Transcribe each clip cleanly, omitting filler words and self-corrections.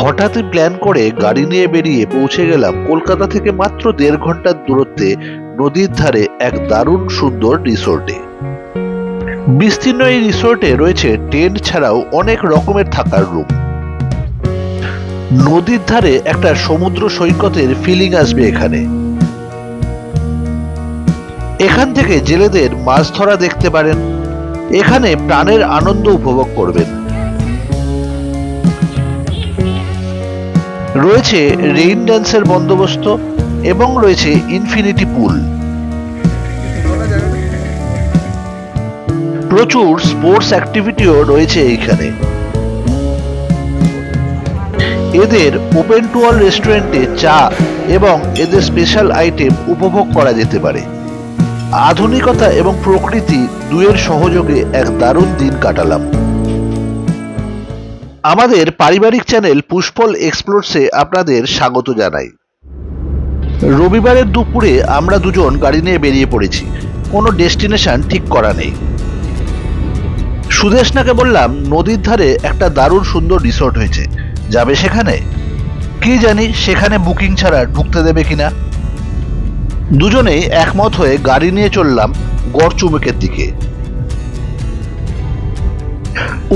হঠাৎই প্ল্যান করে গাড়ি নিয়ে বেরিয়ে পৌঁছে গেলাম কলকাতা থেকে মাত্র 1.5 ঘন্টার দূরত্বে নদীর ধারে এক দারুণ সুন্দর রিসোর্টে। বিস্তীর্ণ এই রিসোর্টে রয়েছে টেন্ট ছাড়াও অনেক রকমের থাকার রুম। নদীর ধারে একটা সমুদ্র সৈকতের ফিলিং আসবে এখানে। এখান থেকে জেলেদের মাছ ধরা দেখতে পারেন। এখানে প্রাণের আনন্দ উপভোগ করবেন। রয়েছে রেইন ড্যান্সের বন্দোবস্ত এবং রয়েছে ইনফিনিটি পুল। প্রচুর স্পোর্টস অ্যাক্টিভিটিও রয়েছে এইখানে। এদের ওপেন টু অল রেস্টুরেন্টে চা এবং এদের স্পেশাল আইটেম উপভোগ করা যেতে পারে। আধুনিকতা এবং প্রকৃতি দুয়ের সহযোগে এক দারুণ দিন কাটালাম। আমাদের পারিবারিক চ্যানেল পুষ্পল এক্সপ্লোরসে আপনাদের স্বাগত জানাই। রবিবারের দুপুরে আমরা দুজন গাড়ি নিয়ে বেরিয়ে পড়েছি। কোনো ডেস্টিনেশন ঠিক করা নেই। সুদেশনাকে বললাম নদীর ধারে একটা দারুণ সুন্দর রিসোর্ট হয়েছে, যাবে সেখানে? কি জানি সেখানে বুকিং ছাড়া ঢুকতে দেবে কিনা। দুজনেই একমত হয়ে গাড়ি নিয়ে চললাম গড়চুমুকের দিকে।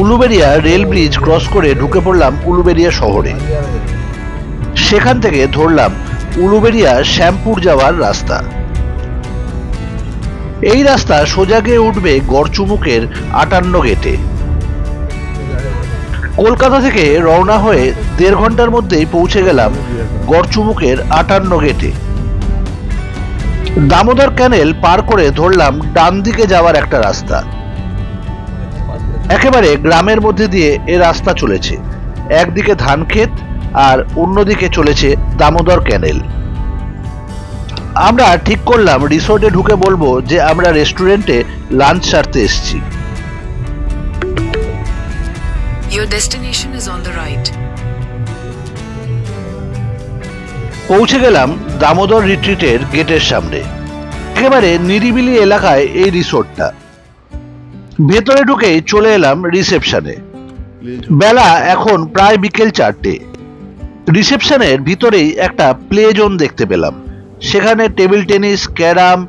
উলুবেড়িয়া রেল ব্রিজ ক্রস করে ঢুকে পড়লাম উলুবেড়িয়া শহরে। সেখান থেকে ধরলাম উলুবেড়িয়া শ্যামপুর যাওয়ার রাস্তা। এই রাস্তা সোজা গিয়ে উঠবে গড়চুমুকের 58 গেটে। কলকাতা থেকে রওনা হয়ে 1.5 ঘন্টার মধ্যেই পৌঁছে গেলাম গড়চুমুকের 58 গেটে। দামোদর ক্যানেল পার করে ধরলাম ডান দিকে যাওয়ার একটা রাস্তা। একেবারে গ্রামের মধ্যে দিয়ে এ রাস্তা চলেছে। একদিকে ধান ক্ষেত আর অন্যদিকে চলেছে দামোদর ক্যানেল। আমরা ঠিক করলাম রিসোর্টে ঢুকে বলবো যে আমরা রেস্টুরেন্টে লাঞ্চ সারতে এসেছি। Your destination is on the right. পৌঁছে গেলাম দামোদর রিট্রিটের গেটের সামনে। একেবারে নিরিবিলি এলাকায় এই রিসোর্টটা। ভেতরে ঢুকেই চলে এলাম রিসেপশনে। বেলা এখন প্রায় বিকেল 4টে। রিসেপশনের ভিতরেই একটা প্লে জোন দেখতে পেলাম। সেখানে টেবিল টেনিস, ক্যারাম,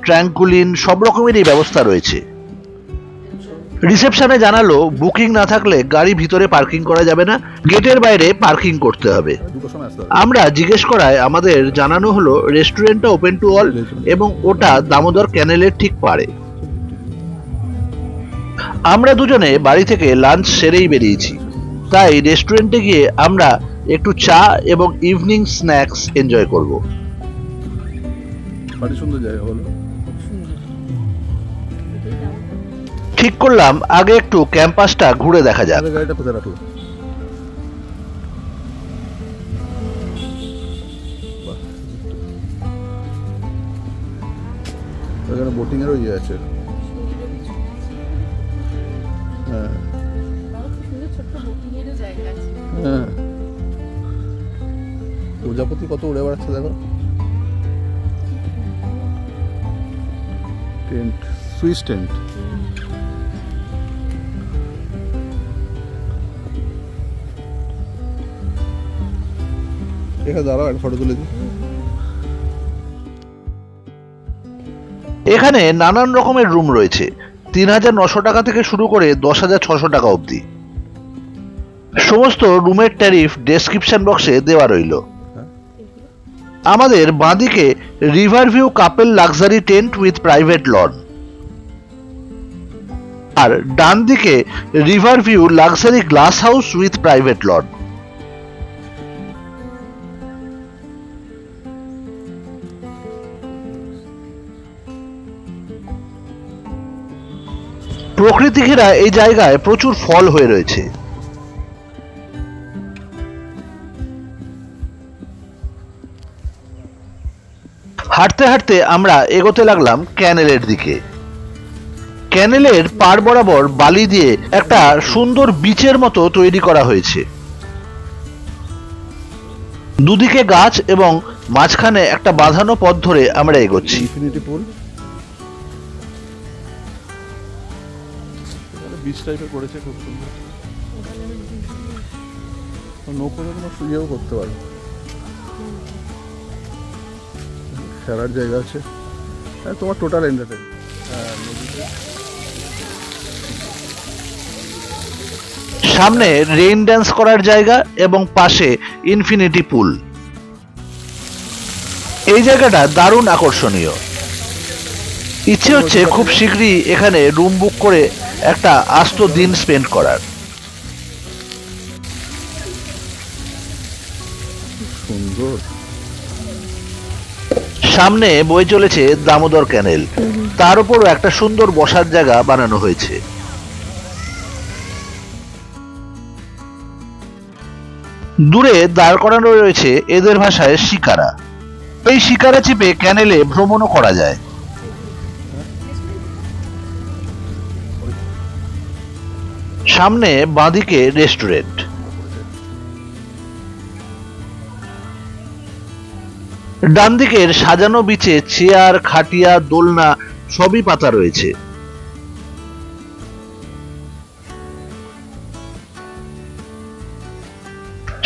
ট্র্যাঙ্কুলিন সব রকমেরই ব্যবস্থা রয়েছে। রিসেপশনে জানালো বুকিং না থাকলে গাড়ি ভিতরে পার্কিং করা যাবে না, গেটের বাইরে পার্কিং করতে হবে। আমরা জিজ্ঞেস করায় আমাদের জানানো হলো রেস্টুরেন্টটা ওপেন টু অল এবং ওটা দামোদর ক্যানেলের ঠিক পারে। আমরা দুজনে বাড়ি থেকে লাঞ্চ সেরেই বেরিয়েছি, তাই রেস্টুরেন্টে গিয়ে আমরা একটু চা এবং ইভিনিং স্ন্যাক্স এনজয় করব। ঠিক করলাম আগে একটু ক্যাম্পাসটা ঘুরে দেখা যাক। বোটিং এরও ইয়ে আছে। প্রজাপতি কত উড়ে বেড়াচ্ছে দেখো। Tent, Swiss tent. এখানে দাঁড়াও একটা ফটো তুলে দিই। এখানে নানান রকমের রুম রয়েছে। 3,900 টাকা থেকে শুরু করে 10,600 টাকা অবধি। সমস্ত রুমের ট্যারিফ ডেসক্রিপশন বক্সে দেওয়া রইল। আমাদের বাঁদিকে river view couple luxury tent with private lawn, আর ডান দিকে river view luxury glass house with private lawn. প্রকৃতি ঘেরা এই জায়গায় প্রচুর ফল হয়ে রয়েছে। হাঁটতে হাঁটতে আমরা এগোতে লাগলাম ক্যানেলের দিকে। ক্যানেলের পাড় বরাবর বালি দিয়ে একটা সুন্দর বিচের মতো তৈরি করা হয়েছে। দুদিকে গাছ এবং মাঝখানে একটা বাঁধানো পথ ধরে আমরা এগোচ্ছি। ইনফিনিটি পুল বিচ টাইপের করেছে, খুব সুন্দর। নৌকোতে কোনো ইয়েও করতে পারো, খেলার জায়গা আছে। হ্যাঁ, তোমার টোটাল এন্টারটেন। সামনে রেইন ড্যান্স করার জায়গা এবং পাশে ইনফিনিটি পুল। এই জায়গাটা দারুণ আকর্ষণীয়। ইচ্ছে হচ্ছে খুব শীঘ্রই এখানে রুম বুক করে একটা আস্ত দিন স্পেন্ড করার। সুন্দর। সামনে বয়ে চলেছে দামোদর ক্যানেল, তার উপরও একটা সুন্দর বসার জায়গা বানানো হয়েছে। দূরে দাঁড় করানো রয়েছে এদের ভাষায় শিকারা। এই শিকারা চিপে ক্যানেলে ভ্রমণও করা যায়। সামনে বাঁদিকে রেস্টুরেন্ট। ডান দিকের সাজানো বিচে চেয়ার, খাটিয়া, দোলনা সবই পাতা রয়েছে।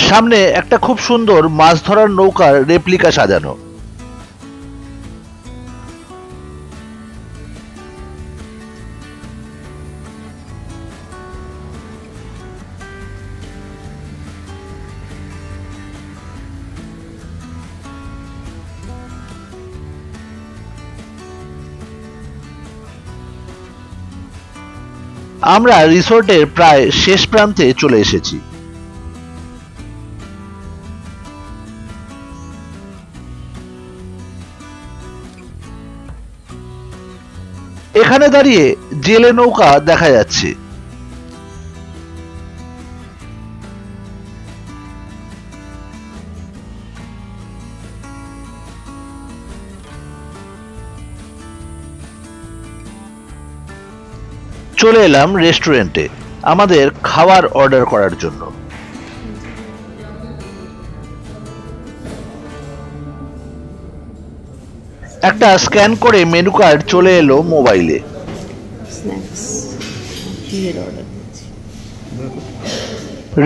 সামনে একটা খুব সুন্দর মাছ ধরার নৌকার রেপ্লিকা সাজানো। আমরা রিসোর্টের প্রায় শেষ প্রান্তে চলে এসেছি। এখানে দাঁড়িয়ে জেলে নৌকা দেখা যাচ্ছে। চলে এলাম রেস্টুরেন্টে আমাদের খাবার অর্ডার করার জন্য। একটা স্ক্যান করে মেনু কার্ড চলে এলো মোবাইলে।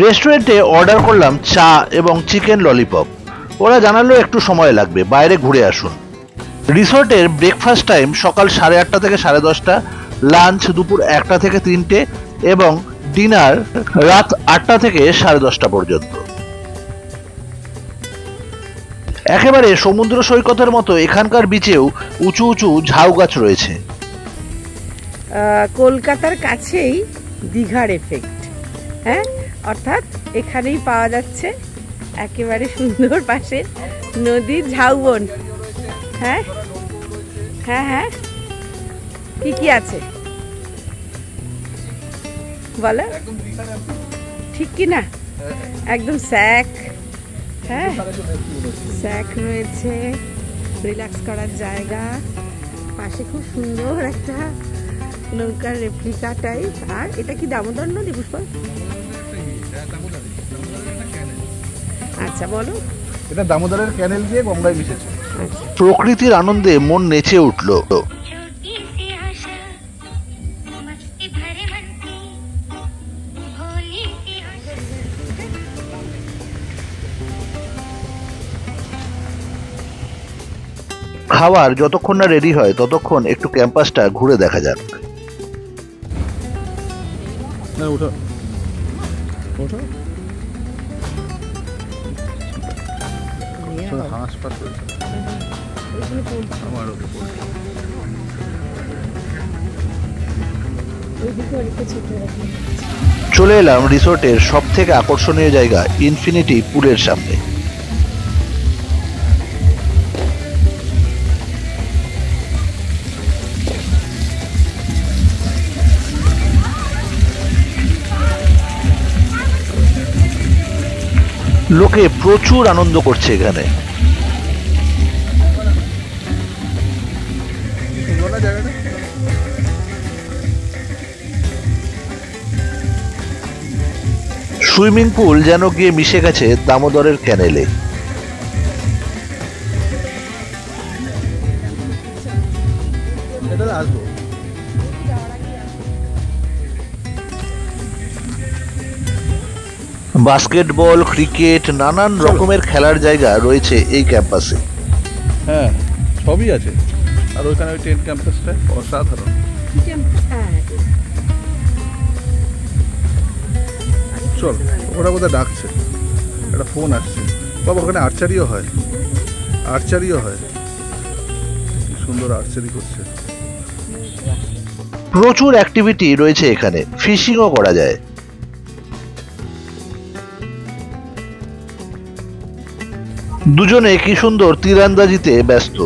রেস্টুরেন্টে অর্ডার করলাম চা এবং চিকেন ললিপপ। ওরা জানালো একটু সময় লাগবে, বাইরে ঘুরে আসুন। রিসোর্টের ব্রেকফাস্ট টাইম সকাল 8:30 থেকে 10:30, লাঞ্চ দুপুর 1টা থেকে 3টে এবং ডিনার রাত 8টা থেকে 10:30 পর্যন্ত। একেবারে সমুদ্র সৈকতের মতো এখানকার বিচেও উঁচু উঁচু ঝাউ গাছ রয়েছে। কলকাতার কাছেই দীঘার এফেক্ট, হ্যাঁ, অর্থাৎ এখানেই পাওয়া যাচ্ছে একেবারে সুন্দর পাশে নদীর ঝাউবন। হ্যাঁ হ্যাঁ হ্যাঁ, কি কি আছে বলো, ঠিক কি না? একদম স্যাক, হ্যাঁ স্যাক রয়েছে, রিল্যাক্স করার জায়গা, পাশে খুব সুন্দর একটা নৌকার রেপ্লিকা টাইপ। আর এটা কি দামোদর নদী পুষ্প? আচ্ছা বলো। এটা দামোদরের ক্যানেল দিয়ে গঙ্গায় মিশেছে। প্রকৃতির আনন্দে মন নেচে উঠল। খাবার যতক্ষণ না রেডি হয় ততক্ষণ একটু ক্যাম্পাসটা ঘুরে দেখা যাক। না ওটা ওটা হাঁস পাস রয়েছে আমার উপর। চলে এলাম রিসোর্টের সব থেকে আকর্ষণীয় জায়গা ইনফিনিটি পুলের সামনে। লোকে প্রচুর আনন্দ করছে এখানে। সুইমিং পুল যেন গিয়ে মিশে গেছে দামোদরের ক্যানেলে। বাস্কেটবল, ক্রিকেট, নানান রকমের খেলার জায়গা রয়েছে এই ক্যাম্পাসে। হ্যাঁ, সবই আছে। আর ওইখানে ওই টেন্ট ক্যাম্পাসটা অসাধারণ। চল, ওরা বোধহয় ডাকছে, একটা ফোন আসছে। বাবা, ওখানে আর্চারিও হয়, কি সুন্দর আর্চারি করছে। প্রচুর অ্যাক্টিভিটি রয়েছে এখানে, ফিশিংও করা যায়। দুজনে কি সুন্দর তীরন্দাজিতে ব্যস্ত।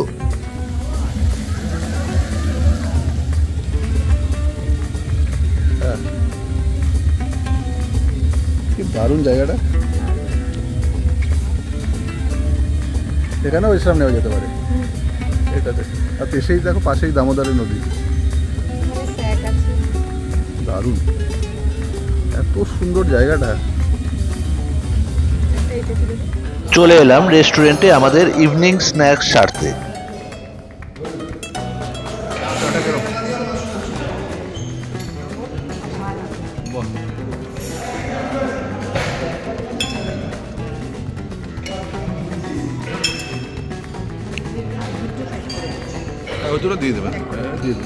কি দারুণ জায়গাটা। এখানেও বিশ্রাম নেওয়া যেতে পারে এটাতে। আর পেশেই দেখো, পাশেই দামোদরের নদী। দারুণ, এত সুন্দর জায়গাটা। চলে এলাম রেস্টুরেন্টে আমাদের ইভিনিং স্ন্যাক্স সারতে। ওইটা দিয়ে দেবেন,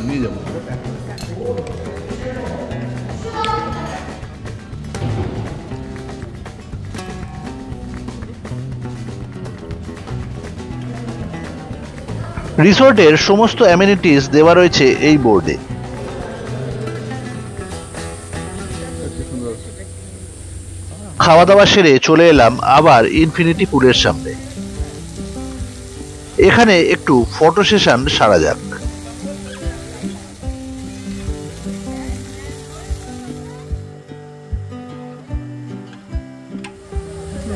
নিয়ে যাবো। রিসোর্টের সমস্ত অ্যামেনিটিস দেওয়া রয়েছে এই বোর্ডে। খাওয়া দাওয়া সেরে চলে এলাম আবার ইনফিনিটি পুলের সামনে। এখানে একটু ফটো সেশন সারা যাক।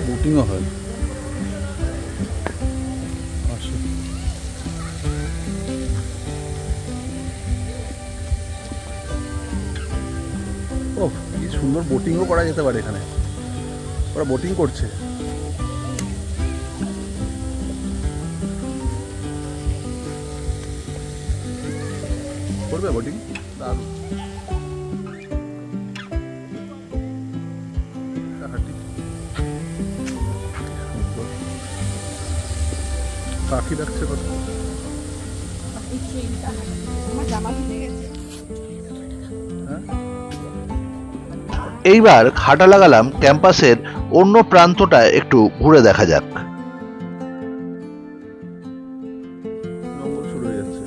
বোটিংও হয়। ও, কি সুন্দর বোটিংও করা যেতে পারে এখানে। ওরা বোটিং করছে। করবে বোটিং? দারুণ। পাখি ডাকছে কত। এইবার হাঁটা লাগালাম ক্যাম্পাসের অন্য প্রান্তটা একটু ঘুরে দেখা যাক। জঙ্গল শুরু হয়ে যাচ্ছে।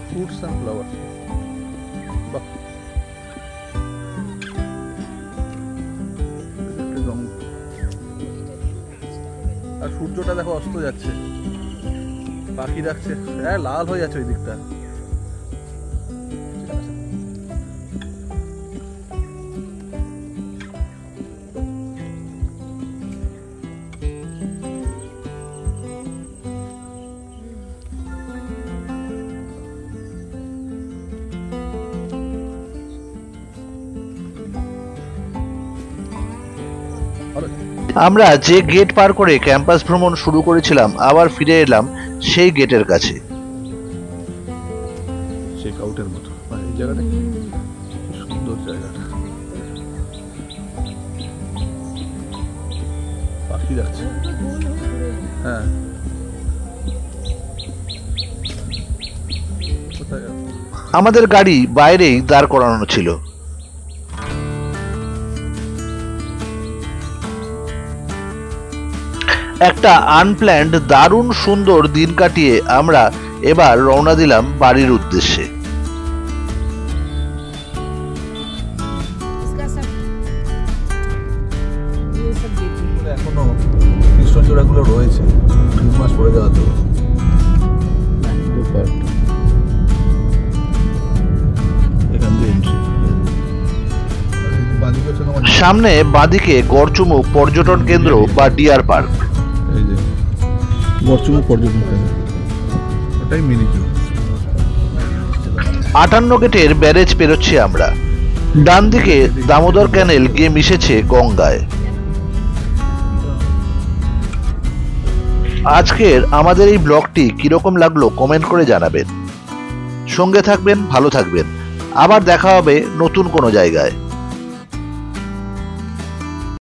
Fruits and flower. বাহ, আর সূর্যটা দেখো অস্ত যাচ্ছে। পাখি ডাকছে। হ্যাঁ, লাল হয়ে যাচ্ছে ওই দিকটা। আমরা যে গেট পার করে ক্যাম্পাস ভ্রমণ শুরু করেছিলাম আবার ফিরে এলাম সেই গেটের কাছে। চেক আউটের মতো এই জায়গাটা, সুন্দর জায়গাটা। পাখি যাচ্ছে। হ্যাঁ, আমাদের গাড়ি বাইরেই দাঁড় করানো ছিল। একটা আনপ্ল্যান্ড দারুণ সুন্দর দিন কাটিয়ে আমরা এবার রওনা দিলাম বাড়ির উদ্দেশ্যে। এখনো কৃষ্ণচূড়াগুলো রয়েছে, 2 মাস পরে যাওয়া তো। সামনে বাঁদিকে গড়চুমুক পর্যটন কেন্দ্র বা ডিয়ার পার্ক। এই যে গড়চুমুক পর্যটন কেন্দ্র, ওটাই মিনি জু। 58 গেটের ব্যারেজ পেরোচ্ছি আমরা। ডান দিকে দামোদর ক্যানেল গিয়ে মিশেছে গঙ্গায়। আজকের আমাদের এই ব্লগটি কিরকম লাগলো কমেন্ট করে জানাবেন। সঙ্গে থাকবেন, ভালো থাকবেন। আবার দেখা হবে নতুন কোনো জায়গায়।